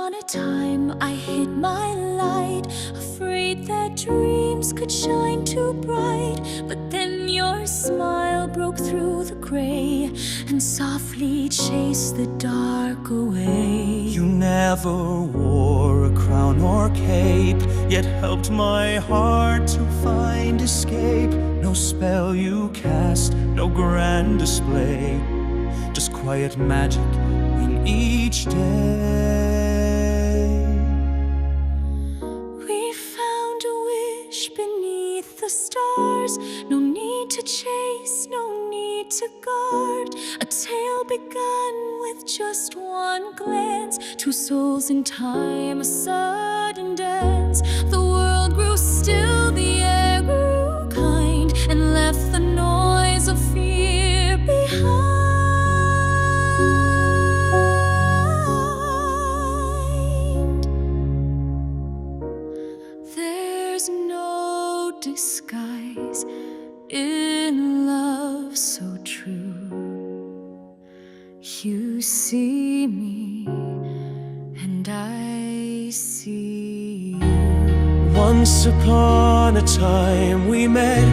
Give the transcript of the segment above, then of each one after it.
upon a time I hid my light, afraid that dreams could shine too bright. But then your smile broke through the gray and softly chased the dark away. You never wore a crown or cape, yet helped my heart to find escape. No spell you cast, no grand display, just quiet magic in each day. We found a wish beneath the stars, no need to chase, no need to guard. A tale begun with just one glance, two souls in time, a sudden dance. The world grew still, the air grew kind, and left the noise of fear behind. There's no disguise in love so true. You see me, and I see you. Once upon a time we met,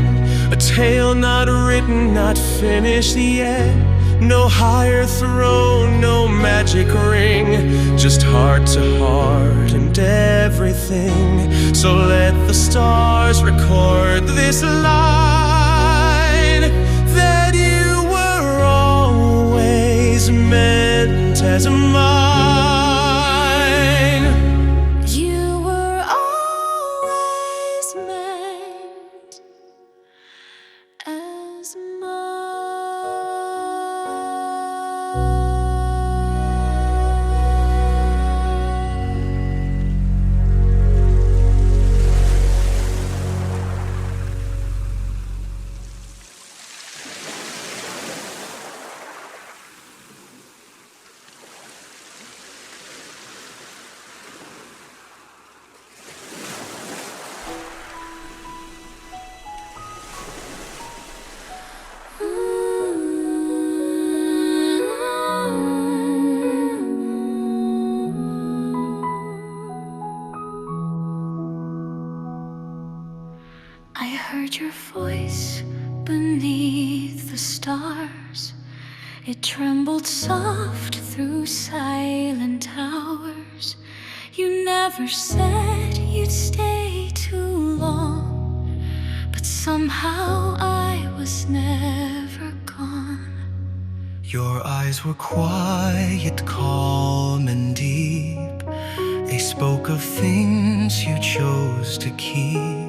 a tale not written, not finished yet. No higher throne, no magic ring, just heart to heart and everything. So let the stars record this line, that you were always meant as mine. You were always meant as mine. I heard your voice beneath the stars. It trembled soft through silent hours. You never said you'd stay too long, but somehow I was never gone. Your eyes were quiet, calm and deep. They spoke of things you chose to keep.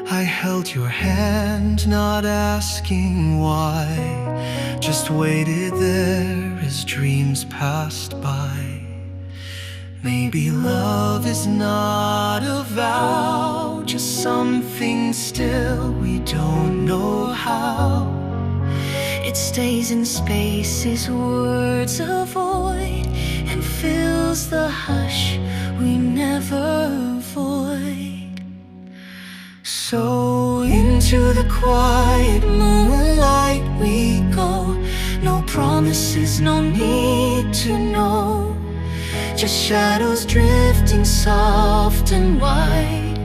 I held your hand, not asking why, just waited there as dreams passed by. Maybe love is not a vow, just something still we don't know how. It stays in spaces words avoid, and fills the hush we never void. So into the quiet moonlight we go. No promises, no need to know, just shadows drifting soft and wide,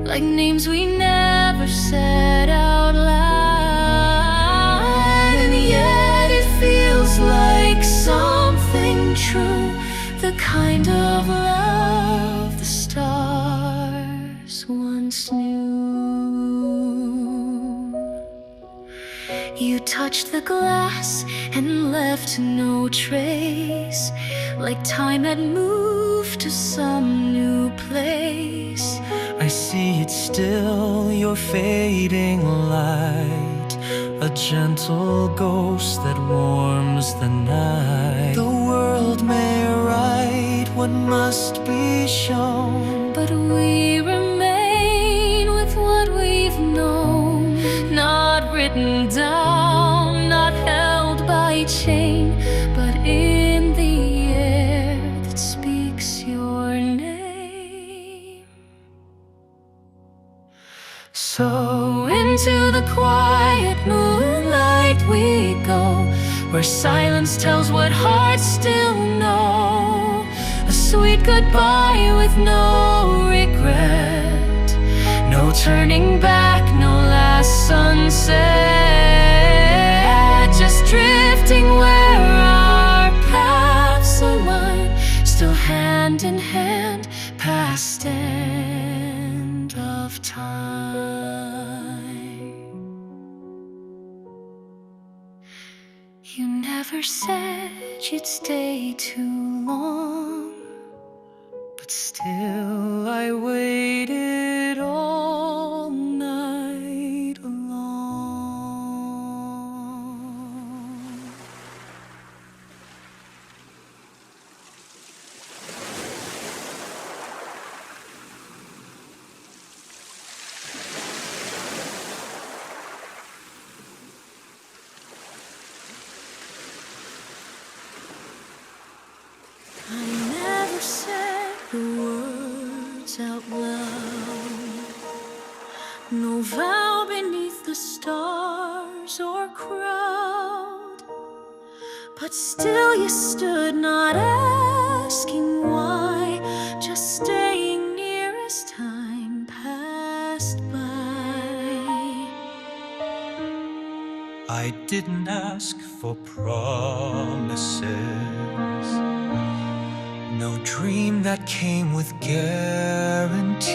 like names we never said out loud. And yet it feels like something true, the kind of love the stars once knew. You touched the glass and left no trace, like time had moved to some new place. I see it still, your fading light, a gentle ghost that warms the night. The world may write what must be shown, but we remain with what we've known, not written down, not held by chain, but in the air that speaks your name. So into the quiet moonlight we go, where silence tells what hearts still know. A sweet goodbye with no regret. No turning back, no last sunset. Just drifting where our paths align, still hand in hand, past end of time. You never said you'd stay too long, but still I waited all night long. I never said the words out loud, no vow beneath the stars or crowd, but still you stood, not asking why, just staying near as time passed by. I didn't ask for promises, no dream that came with guarantees,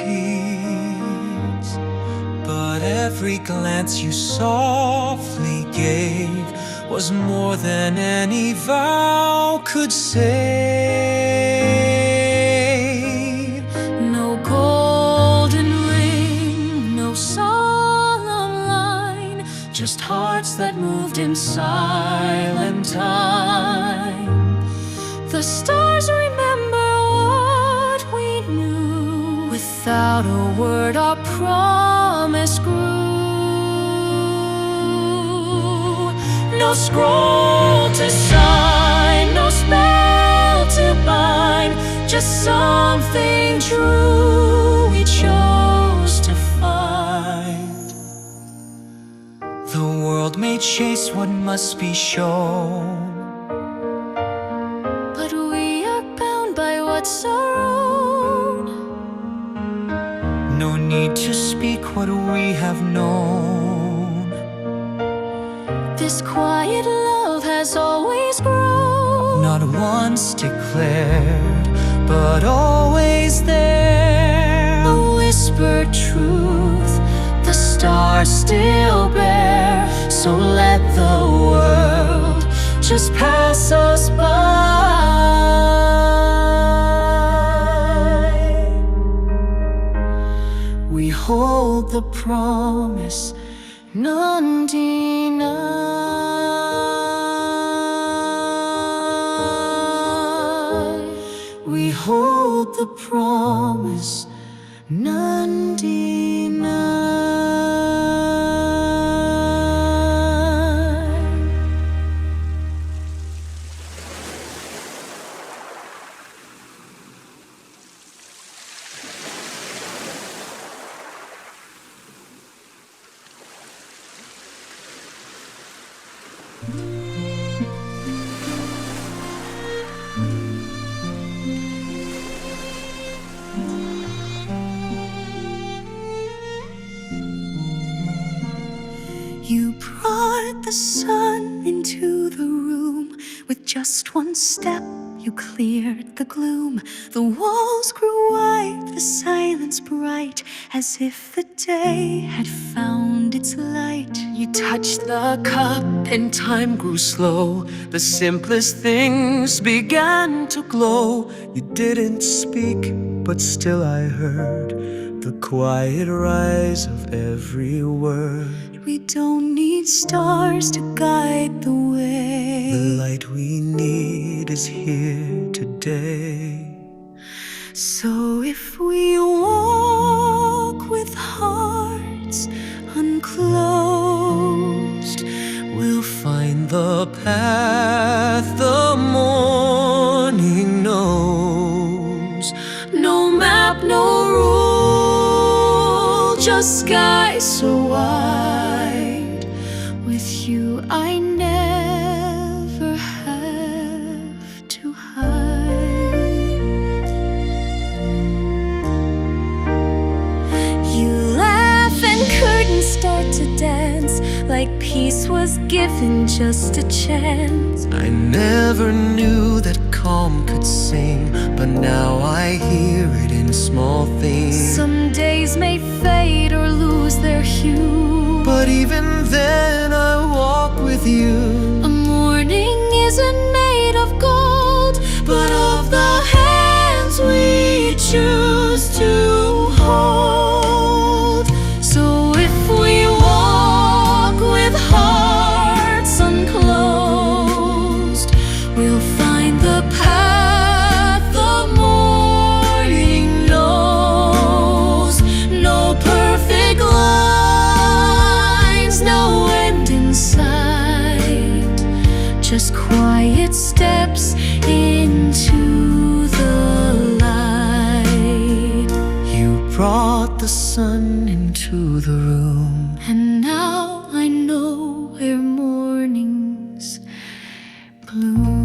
but every glance you softly gave was more than any vow could say. No golden ring, no solemn line, just hearts that moved in silent time. The stars remember what we knew. Without a word our promise grew. No scroll to sign, no spell to bind, just something true we chose to find. The world may chase what must be shown, but we are bound by what's our own. no need to speak what we have known. This quiet love has always grown, Not once declared, but always there. a whispered truth the stars still bear. So let the world just pass us by. We hold the promise none deny. We hold the promise none deny. You brought the sun into the room. With just one step you cleared the gloom. The walls grew white, the silence bright, as if the day had found its light. You touched the cup and time grew slow. The simplest things began to glow. You didn't speak, but still I heard the quiet rise of every word. We don't need stars to guide the way. The light we need is here today. So if we walk with hearts unclosed, We'll find the path the morning knows. no map, no rule, just sky so wide. With you I never have to hide. was given just a chance. I never knew that calm could sing, but now I hear it in small things. Some days may fade or lose their hue, but even then I walk with you. A morning isn't made of gold, but of the hands we choose to hold. So if we walk with hearts unclosed, we'll find the path the morning knows. No perfect lines, no end in sight, just quiet steps into the light. You brought the sun into the room, And now I know where mornings bloom.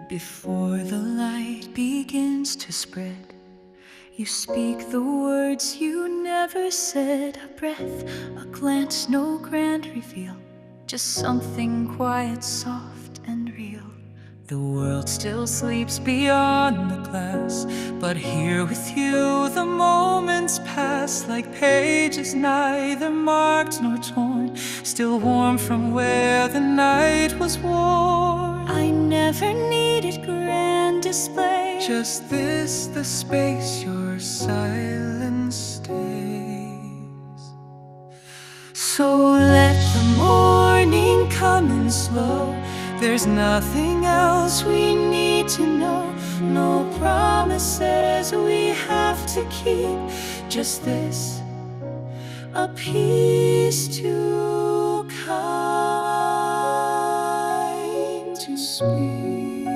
Before the light begins to spread, you speak the words you never said. A breath, a glance, no grand reveal, just something quiet, soft and real. The world still sleeps beyond the glass, but here with you the moments pass like pages neither marked nor torn, still warm from where the night was worn. I never needed grand display, Just this, the space your silence stays. So let the morning come in slow. There's nothing else we need to know. No promises we have to keep. Just this, a peace too kind to speak.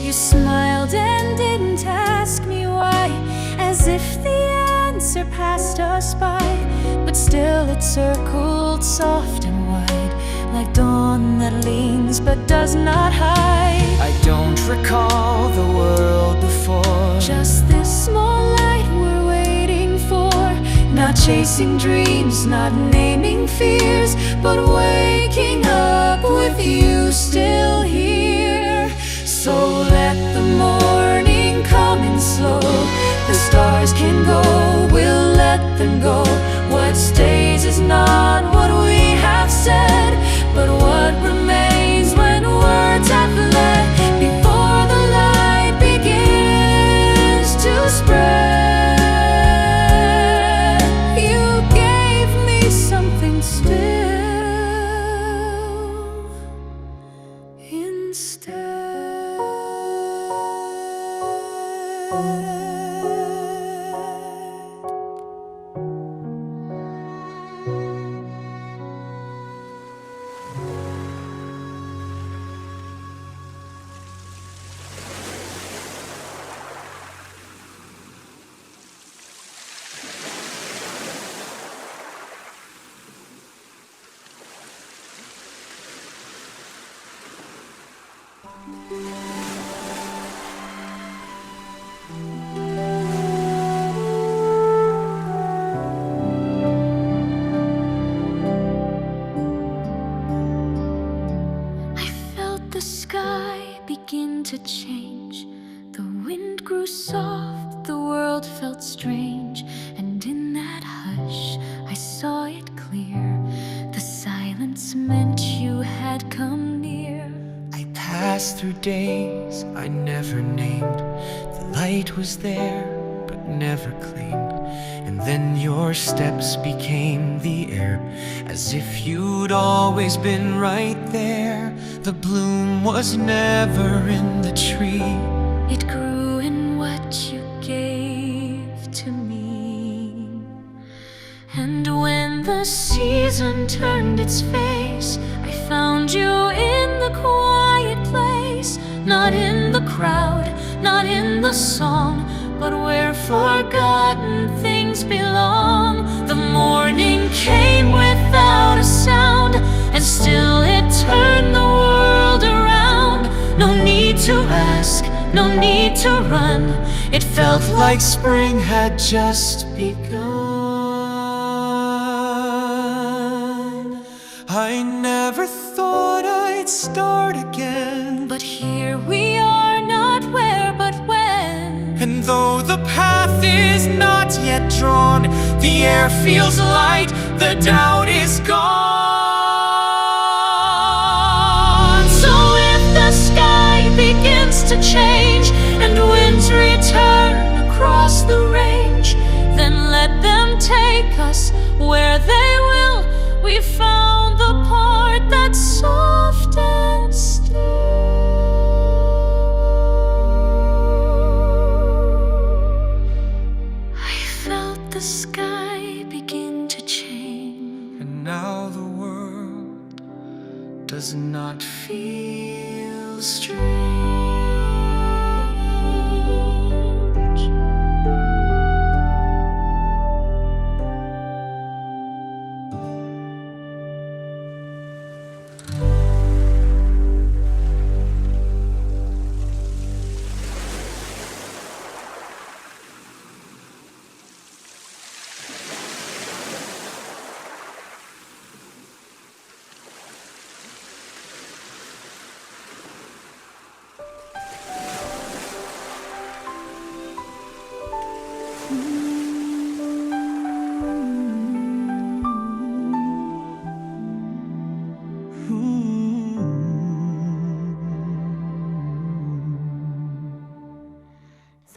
You smiled and didn't ask me why, as if the answer passed us by. But still it circled soft and wide, like dawn that leans but does not hide. I don't recall the world before, Just this small light we're waiting for. Not chasing dreams, not naming fears, but waking up with you still here. So let the morning come in slow. The stars can go, we'll let them go. What stays is not what we have said, but what remains when words have fled. Before the light begins to spread, you gave me something still instead. I felt the sky begin to change. The wind grew soft, the world felt strange. And in that hush, I saw it clear. The silence meant you had come near. I passed through days I never named. The light was there, but never clean. And then your steps became the air, as if you'd always been right there. The bloom was never in the tree. It grew in what you gave to me. And when the season turned its face, I found you in the quiet place. Not in the crowd, not in the song, but where forgotten things belong. The morning came without a sound, and still it turned the world around. No need to ask, no need to run. It felt like Spring had just begun. I never thought I'd start again, but here we are, not where but when. and though the path is not yet drawn, the air feels light, the doubt is gone. So if the sky begins to change and winds return across the range, then let them take us where they will. We found the part that's soft and still. I felt the sky begin to change, And now the world does not feel strange.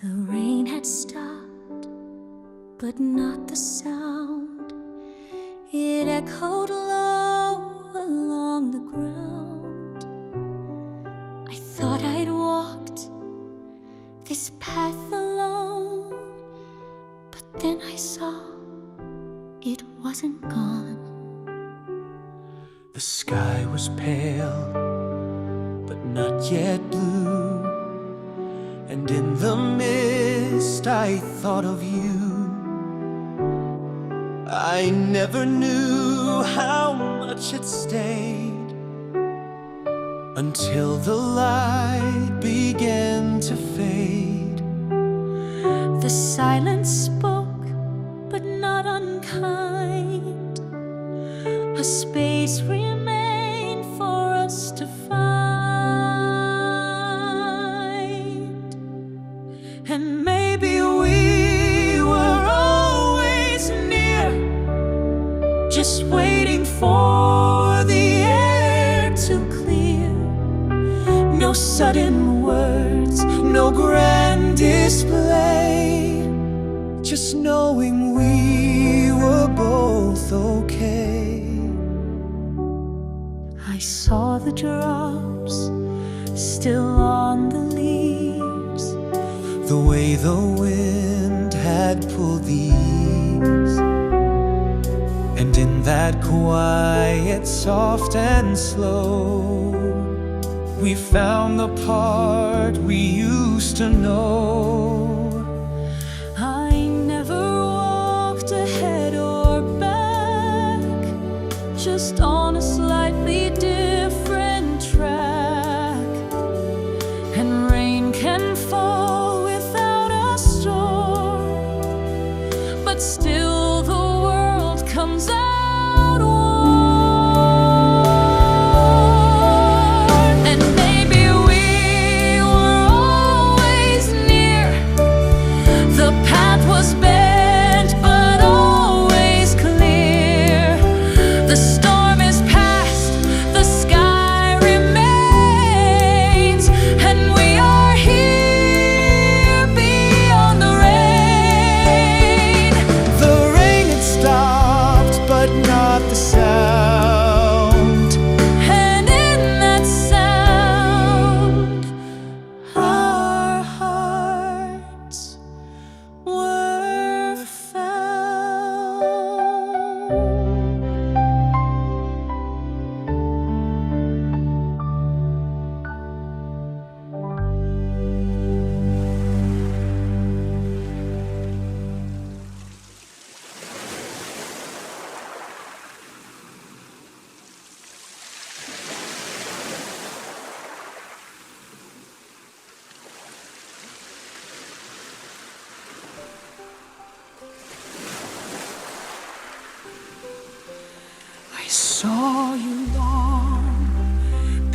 The rain had stopped, but not the sound. It echoed low along the ground. I thought I'd walked this path alone, but then I saw it wasn't gone. The sky was pale, but not yet blue. And in the mist I thought of you. I never knew how much it stayed, until the light began to fade. The silence spoke, but not unkind. A space remained for us to find. And maybe we were always near, just waiting for the air to clear. No sudden words, no grand display, Just knowing we were both okay. I saw the drops still on the leaves, The way the wind had pulled these. And in that quiet, soft and slow, we found the part we used to know. I never walked ahead or back, just on a slightly different track. And rain can fall without a storm, but still the world comes out warm. And maybe we were always near,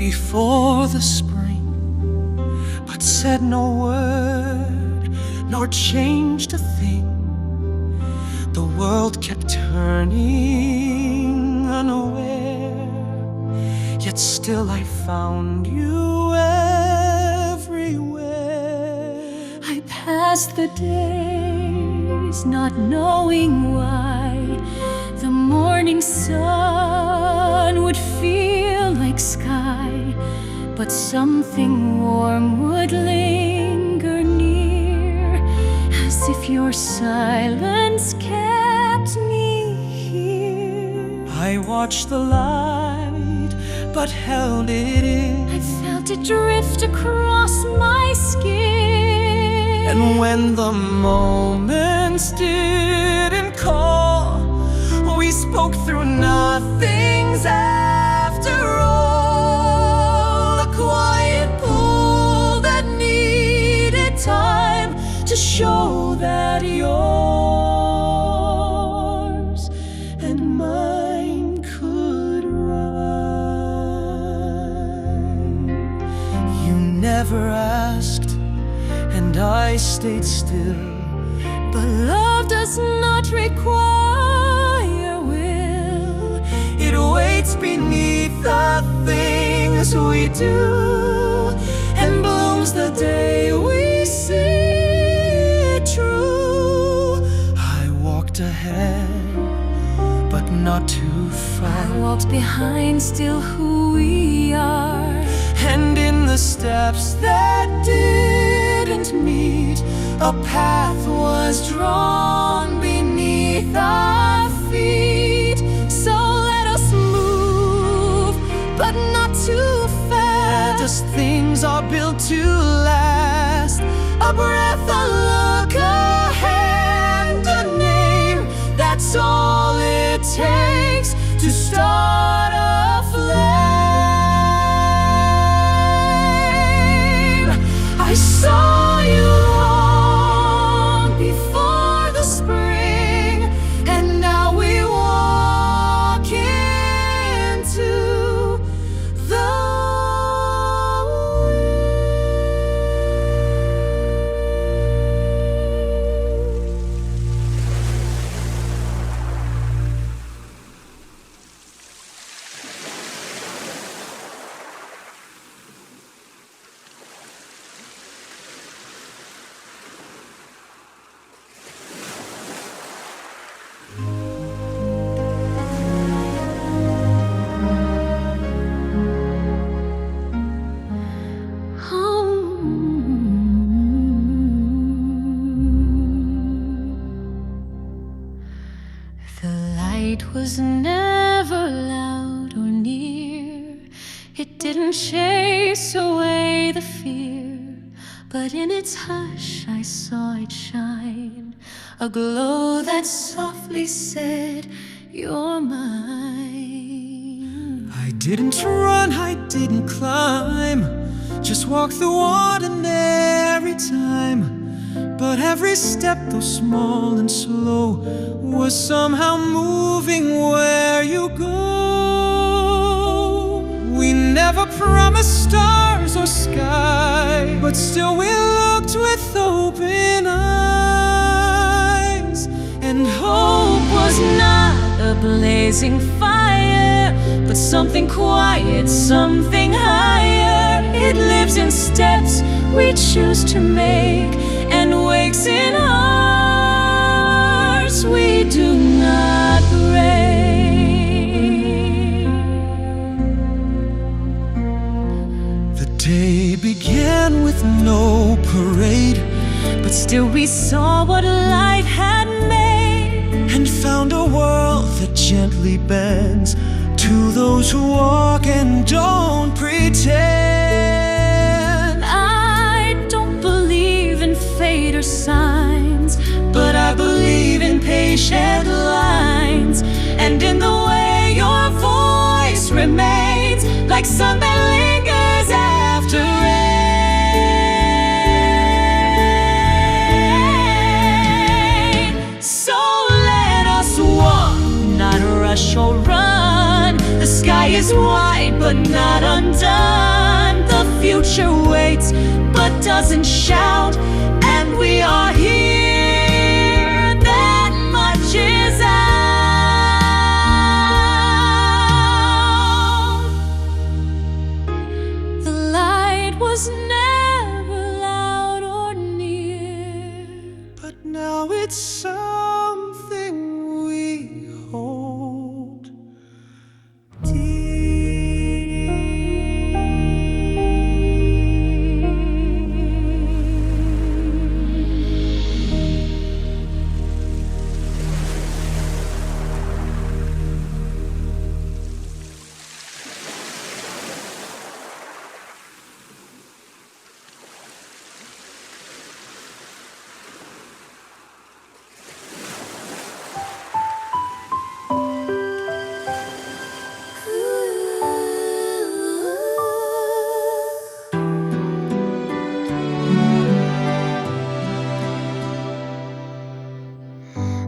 before the spring, but said no word nor changed a thing. The world kept turning unaware, yet still I found you everywhere. I passed the days not knowing why the morning sun would feel like sky, but something warm would linger near, as if your silence kept me here. I watched the light, but held it in. I felt it drift across my skin. And when the moments didn't call, we spoke through nothings after all. A quiet pull that needed time to show that yours and mine could rhyme. You never asked, and I stayed still. But love does not require will. It waits beneath the things we do, and blooms the day we see it true. I walked ahead, but not too far. I walked behind, still who we are. And in the steps that didn't meet, a path was drawn beneath our feet. So let us move, but not too fast, as things are built to last. A breath, a look, a hand, a name, that's all it takes to start a flame. I saw you long before the spring, and now we walk into the It was never loud or near. It didn't chase away the fear, but in its hush I saw it shine, a glow that softly said, "You're mine." I didn't run, I didn't climb, just walk the ordinary time. But every step, though small and slow, was somehow moving where you go. We never promised stars or sky, but still we looked with open eyes. And hope Was not a blazing fire, but something quiet, something higher. It lives in steps we choose to make, and wakes in hearts we do not break. The day began with no parade, But still we saw what life had made, and found a world that gently bends to those who walk and don't pretend. I don't believe in fate or signs, But I believe in patient lines, and in the way your voice remains, like sun that lingers after rain. So let us walk, not rush or run. The sky is wide, but not undone. The future waits, but doesn't shout, and we are here. That much is out. The light was never loud or near, but now it's something we hold dear.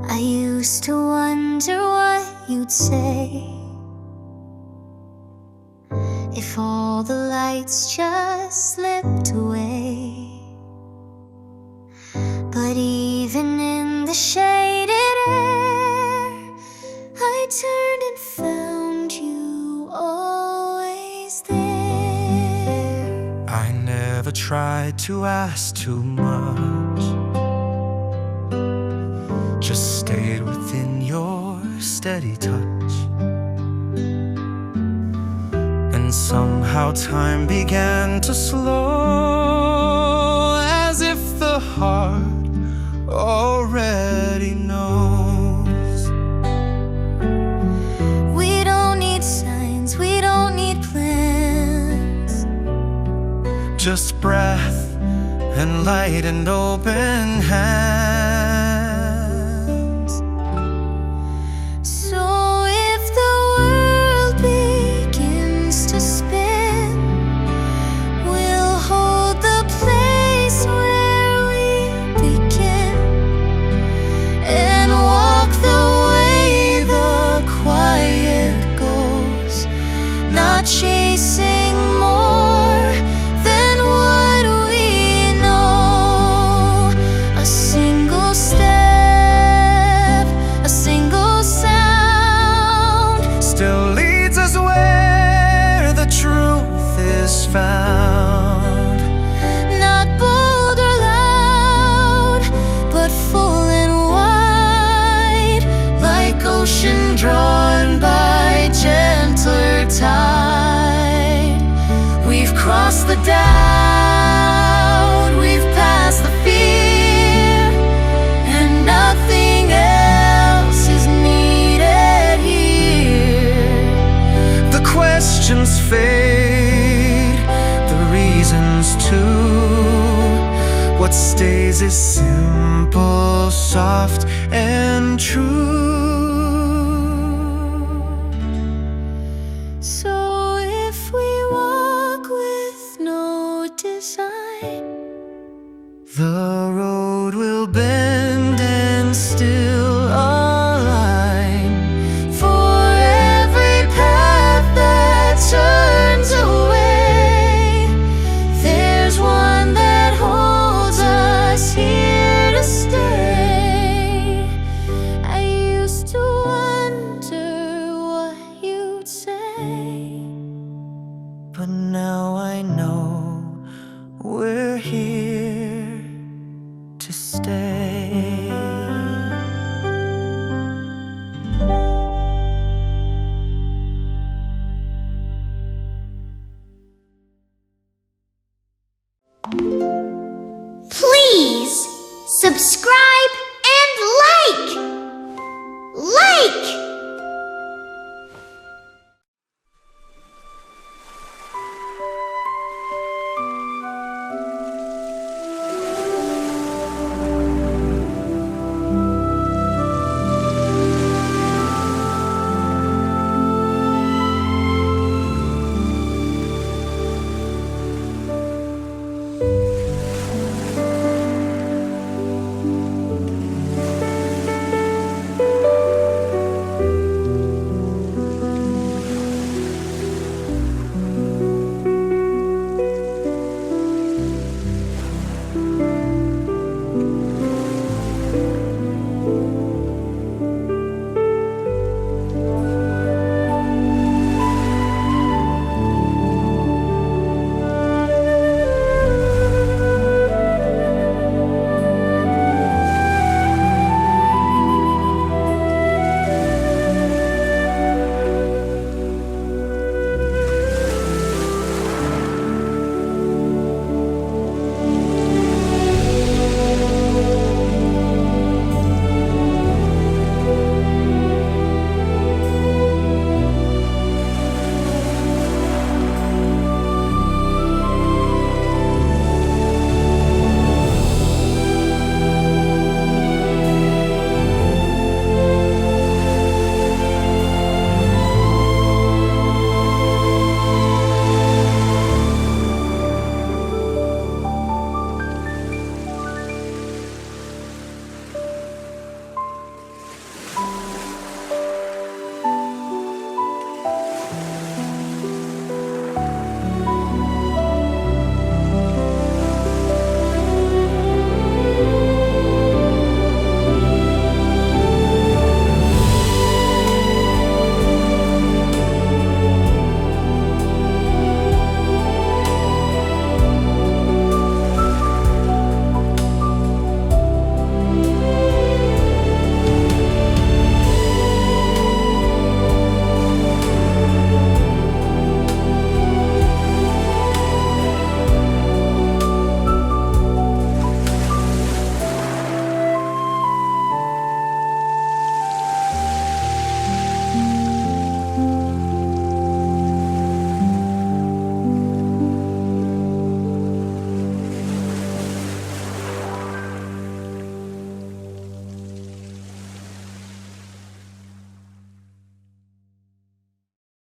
I used to wonder what you'd say if all the lights just slipped away. But even in the shaded air, I turned and found you always there. I never tried to ask too much, just stayed within your steady touch. And somehow time began to slow, as if the heart already knows. We don't need signs, we don't need plans, just breath and light and open hands. So if the world begins to spin, we'll hold the place where we begin, and walk the way the quiet goes, not chasing more than what we know. A single step, a single sound, Still leads us where the truth is found. not bold or loud, but full and wide, like ocean drawn by gentler tide. We've crossed the doubt, we've passed the fear, and nothing else is needed here. The questions fade, the reasons too. What stays is simple, soft, and true.